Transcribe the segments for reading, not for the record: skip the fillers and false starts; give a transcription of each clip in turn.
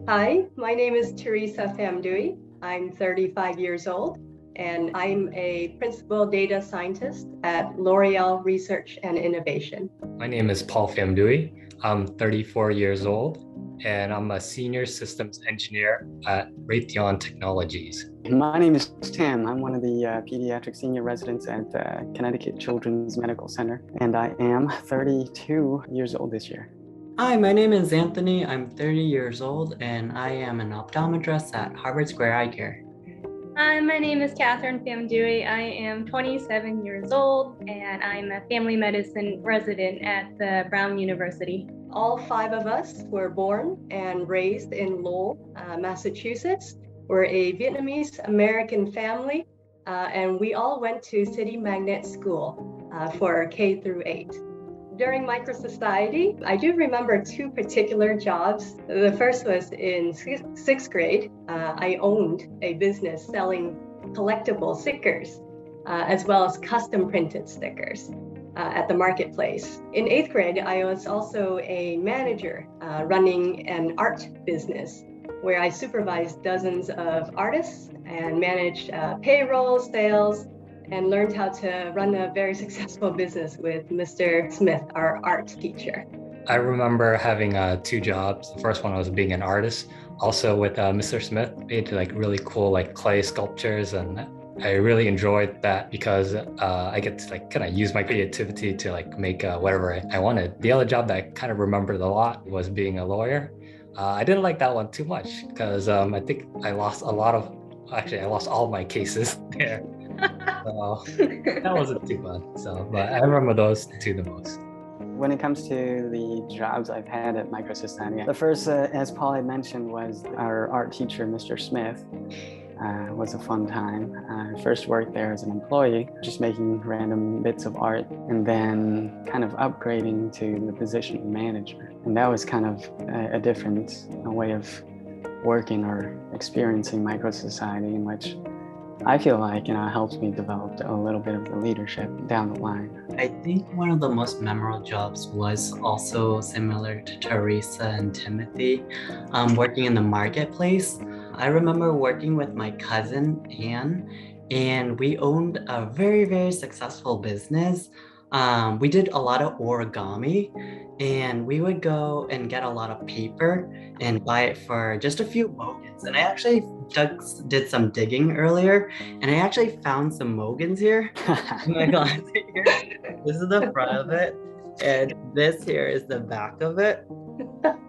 Hi, my name is Theresa Phamduy. I'm 35 years old, and I'm a principal data scientist at L'Oreal Research and Innovation. My name is Paul Phamduy. I'm 34 years old, and I'm a senior systems engineer at Raytheon Technologies. My name is Tim. I'm one of the pediatric senior residents at Connecticut Children's Medical Center, and I am 32 years old this year. Hi, my name is Anthony. I'm 30 years old and I am an optometrist at Harvard Square Eye Care. Hi, my name is Catherine Phamduy. I am 27 years old and I'm a family medicine resident at the Brown University. All five of us were born and raised in Lowell, Massachusetts. We're a Vietnamese American family, and we all went to City Magnet School for K through 8. During MicroSociety, I do remember two particular jobs. The first was in sixth grade. I owned a business selling collectible stickers, as well as custom printed stickers at the marketplace. In 8th grade, I was also a manager running an art business where I supervised dozens of artists and managed payroll, sales, and learned how to run a very successful business with Mr. Smith, our art teacher. I remember having two jobs. The first one was being an artist, also with Mr. Smith. Made really cool clay sculptures, and I really enjoyed that because I get to kind of use my creativity to make whatever I wanted. The other job that I kind of remembered a lot was being a lawyer. I didn't like that one too much because I think I lost I lost all my cases there. So that wasn't too fun. But I remember those two the most. When it comes to the jobs I've had at MicroSociety, the first, as Paul had mentioned, was our art teacher, Mr. Smith. Was a fun time. I first worked there as an employee, just making random bits of art, and then kind of upgrading to the position of manager. And that was kind of a different way of working or experiencing MicroSociety, in which I feel like helps me develop a little bit of the leadership down the line. I think one of the most memorable jobs was also similar to Theresa and Timothy, working in the marketplace. I remember working with my cousin Anne, and we owned a very, very successful business. We did a lot of origami, and we would go and get a lot of paper and buy it for just a few mogans. And I actually did some digging earlier, and I actually found some mogans here in my closet here. This is the front of it, and this here is the back of it.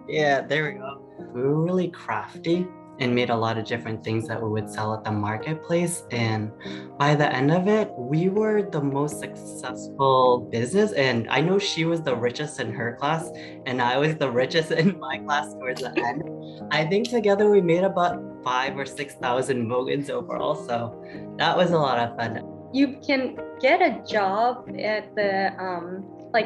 Yeah, there we go. We were really crafty and made a lot of different things that we would sell at the marketplace. And by the end of it, we were the most successful business. And I know she was the richest in her class, and I was the richest in my class towards the end. I think together we made about 5,000 or 6,000 mogans overall. So that was a lot of fun. You can get a job at the,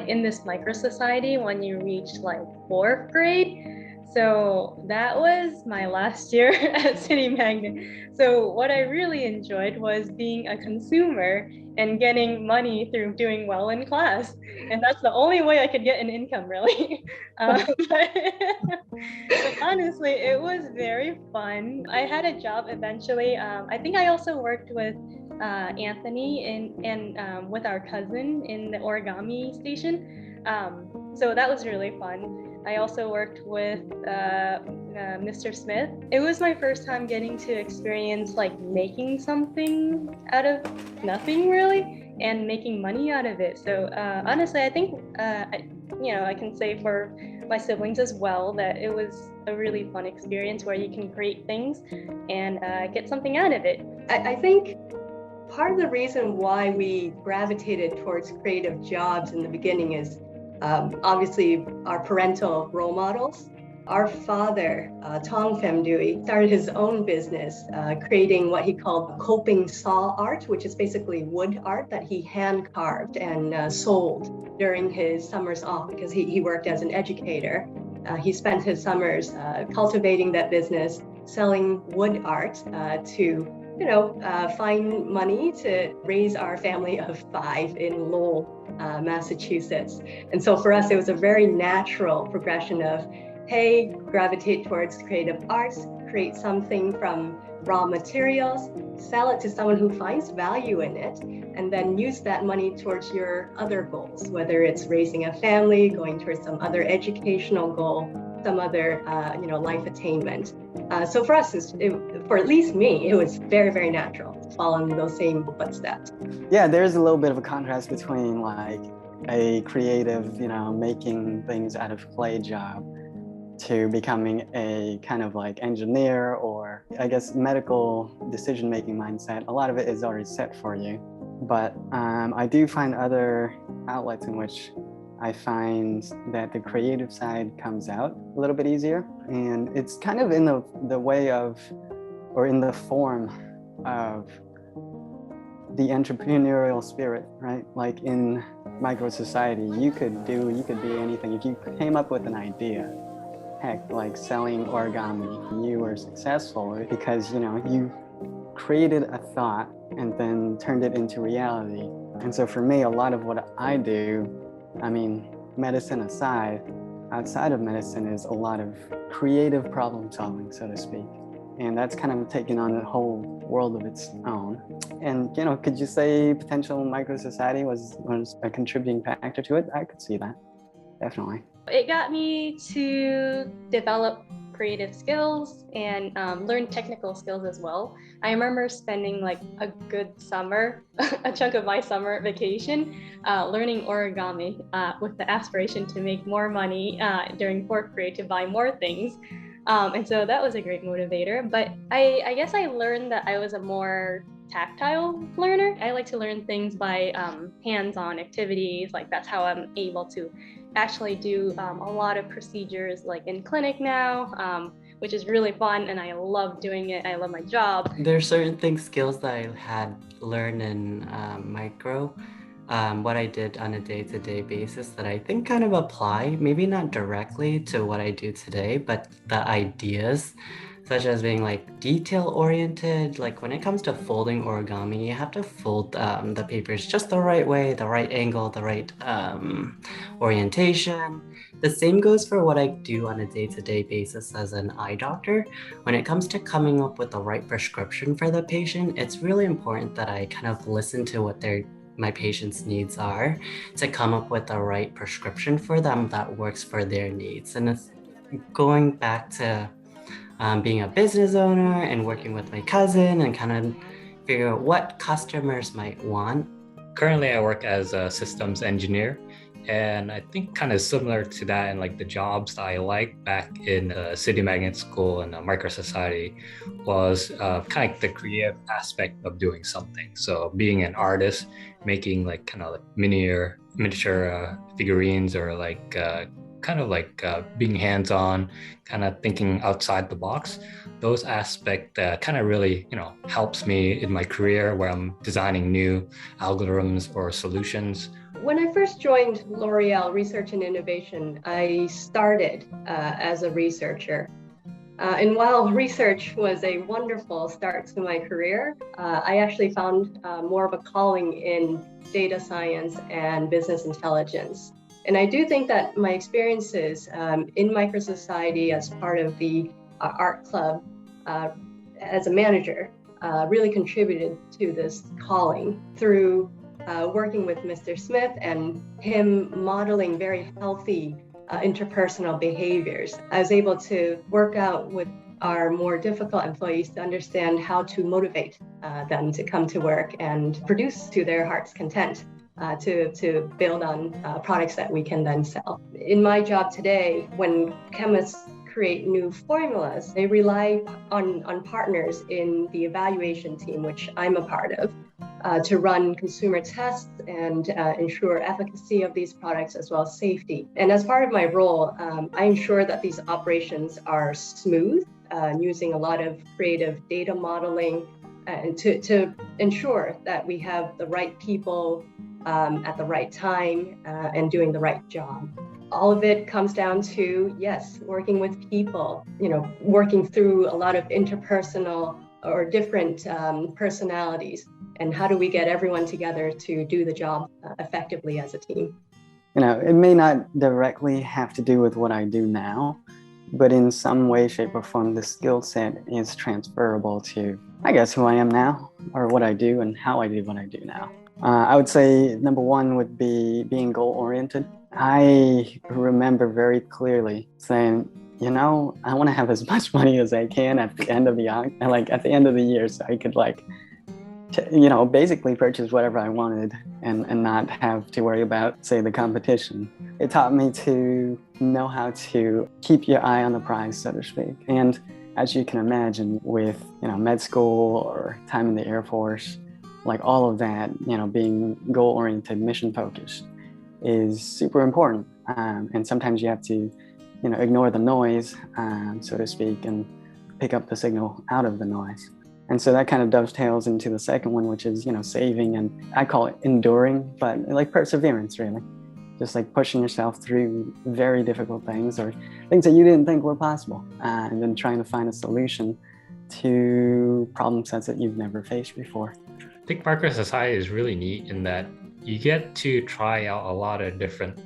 in this MicroSociety when you reach 4th grade. So that was my last year at City Magnet. So what I really enjoyed was being a consumer and getting money through doing well in class. And that's the only way I could get an income, really. But honestly, it was very fun. I had a job eventually. I think I also worked with Anthony and with our cousin in the origami station. So that was really fun. I also worked with Mr. Smith. It was my first time getting to experience making something out of nothing really and making money out of it. So honestly, I think I can say for my siblings as well that it was a really fun experience where you can create things and get something out of it. I think part of the reason why we gravitated towards creative jobs in the beginning is obviously our parental role models. Our father, Tong Phamduy, started his own business creating what he called coping saw art, which is basically wood art that he hand carved and sold during his summers off because he worked as an educator. He spent his summers cultivating that business, selling wood art to find money to raise our family of 5 in Lowell, Massachusetts. And so for us, it was a very natural progression of hey, gravitate towards creative arts, create something from raw materials, sell it to someone who finds value in it, and then use that money towards your other goals, whether it's raising a family, going towards some other educational goal, some other life attainment. So for us, for at least me, it was very, very natural following those same footsteps. Yeah, there's a little bit of a contrast between like a creative, making things out of clay job to becoming a kind of like engineer or I guess medical decision-making mindset. A lot of it is already set for you. But I do find other outlets in which I find that the creative side comes out a little bit easier. And it's kind of in the way of, or in the form of the entrepreneurial spirit, right? Like in MicroSociety, you could be anything. If you came up with an idea, heck, like selling origami, you were successful because, you created a thought and then turned it into reality. And so for me, a lot of what I do, medicine aside, outside of medicine is a lot of creative problem solving, so to speak. And that's kind of taken on a whole world of its own. And, could you say potential MicroSociety was a contributing factor to it? I could see that, definitely. It got me to develop creative skills and learn technical skills as well. I remember spending like a good summer, a chunk of my summer vacation, learning origami with the aspiration to make more money during fourth grade to buy more things. And so that was a great motivator. But I guess I learned that I was a more tactile learner. I like to learn things by hands-on activities. Like that's how I'm able to actually do a lot of procedures like in clinic now, which is really fun and I love doing it. I love my job. There are certain skills that I had learned in micro, what I did on a day-to-day basis that I think kind of apply, maybe not directly to what I do today, but the ideas, such as being like detail-oriented. Like when it comes to folding origami, you have to fold the papers just the right way, the right angle, the right orientation. The same goes for what I do on a day-to-day basis as an eye doctor. When it comes to coming up with the right prescription for the patient, it's really important that I kind of listen to what my patient's needs are to come up with the right prescription for them that works for their needs. And it's going back to being a business owner and working with my cousin and kind of figure out what customers might want. Currently, I work as a systems engineer, and I think kind of similar to that and like the jobs that I liked back in City Magnet School and MicroSociety was kind of like the creative aspect of doing something. So being an artist, making like kind of like miniature figurines or like kind of like being hands-on, kind of thinking outside the box. Those aspects kind of really, helps me in my career where I'm designing new algorithms or solutions. When I first joined L'Oreal Research and Innovation, I started as a researcher. And while research was a wonderful start to my career, I actually found more of a calling in data science and business intelligence. And I do think that my experiences in MicroSociety as part of the art club as a manager really contributed to this calling through working with Mr. Smith and him modeling very healthy interpersonal behaviors. I was able to work out with our more difficult employees to understand how to motivate them to come to work and produce to their heart's content. To build on products that we can then sell. In my job today, when chemists create new formulas, they rely on partners in the evaluation team, which I'm a part of, to run consumer tests and ensure efficacy of these products as well as safety. And as part of my role, I ensure that these operations are smooth, using a lot of creative data modeling and to ensure that we have the right people at the right time and doing the right job. All of it comes down to, yes, working with people, working through a lot of interpersonal or different personalities. And how do we get everyone together to do the job effectively as a team? It may not directly have to do with what I do now, but in some way, shape, or form, the skill set is transferable to, I guess, who I am now, or what I do and how I do what I do now. I would say number one would be being goal-oriented. I remember very clearly saying, you know, I want to have as much money as I can at the end of the year, so I could basically purchase whatever I wanted and not have to worry about, say, the competition. It taught me to know how to keep your eye on the prize, so to speak. And as you can imagine, with, med school or time in the Air Force, like all of that, being goal-oriented, mission-focused is super important. And sometimes you have to, ignore the noise, so to speak, and pick up the signal out of the noise. And so that kind of dovetails into the second one, which is, saving, and I call it enduring, but like perseverance, really. Just like pushing yourself through very difficult things or things that you didn't think were possible, and then trying to find a solution to problem sets that you've never faced before. I think MicroSociety is really neat in that you get to try out a lot of different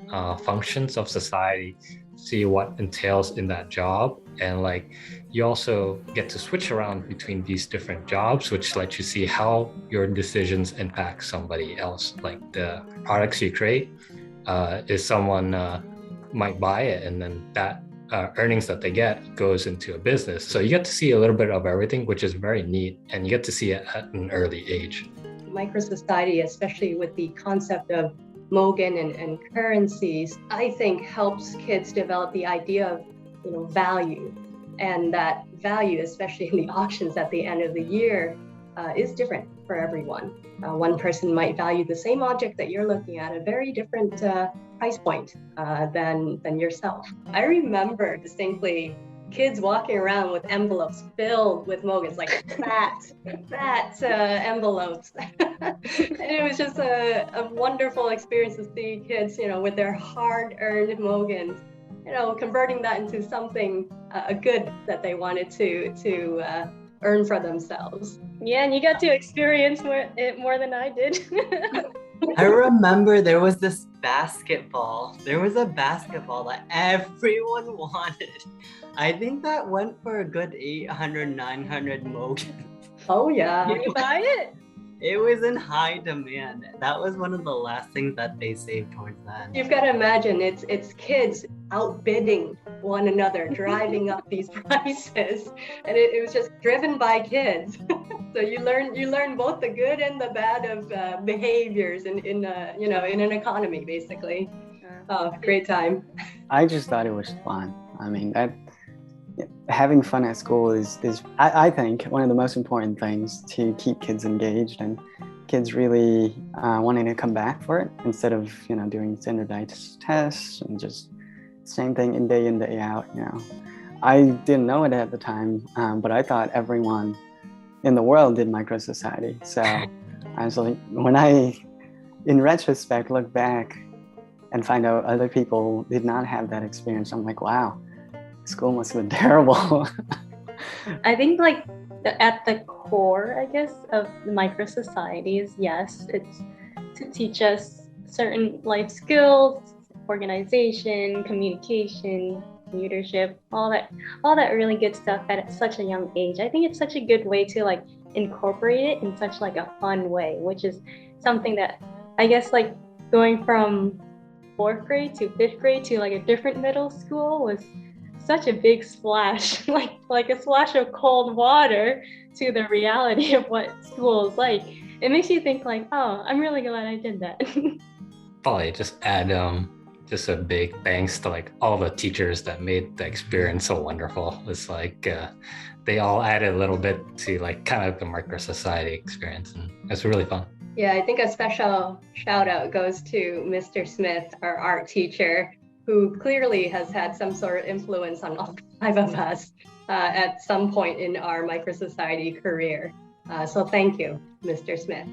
functions of society, see what entails in that job, and you also get to switch around between these different jobs, which lets you see how your decisions impact somebody else. Like the products you create, is someone might buy it, and then that earnings that they get goes into a business. So you get to see a little bit of everything, which is very neat, and you get to see it at an early age. MicroSociety, especially with the concept of Mogan and currencies, I think helps kids develop the idea of value, and that value, especially in the auctions at the end of the year, is different for everyone. One person might value the same object that you're looking at a very different price point than yourself. I remember distinctly kids walking around with envelopes filled with Mogans, like fat envelopes. And it was just a wonderful experience to see kids, with their hard-earned Mogans, converting that into something, a good that they wanted to earn for themselves. Yeah, and you got to experience it more than I did. I remember there was this basketball. There was a basketball that everyone wanted. I think that went for a good 800, 900 Mogans. Oh, yeah. Did you buy it? It was in high demand. That was one of the last things that they saved towards that. You've got to imagine it's kids outbidding one another, driving up these prices, and it was just driven by kids. So you learn both the good and the bad of behaviors in an economy, basically. Oh, great time. I just thought it was fun. I mean, having fun at school is I think one of the most important things to keep kids engaged and kids really wanting to come back for it instead of doing standardized tests and just same thing in, day out. I didn't know it at the time, but I thought everyone in the world did MicroSociety. So I was like, when I, in retrospect, look back and find out other people did not have that experience, I'm like, wow, school must have been terrible. I think at the core, I guess, of the MicroSociety is, yes, it's to teach us certain life skills, organization, communication, leadership, all that really good stuff at such a young age. I think it's such a good way to incorporate it in such a fun way, which is something that I guess going from 4th grade to 5th grade to a different middle school was such a big splash, like a splash of cold water to the reality of what school is like. It makes you think oh, I'm really glad I did that. Probably just add just a big thanks to all the teachers that made the experience so wonderful. It's they all added a little bit to kind of the MicroSociety experience, and it's really fun. Yeah, I think a special shout out goes to Mr. Smith, our art teacher, who clearly has had some sort of influence on all 5 of us at some point in our MicroSociety career. So thank you, Mr. Smith.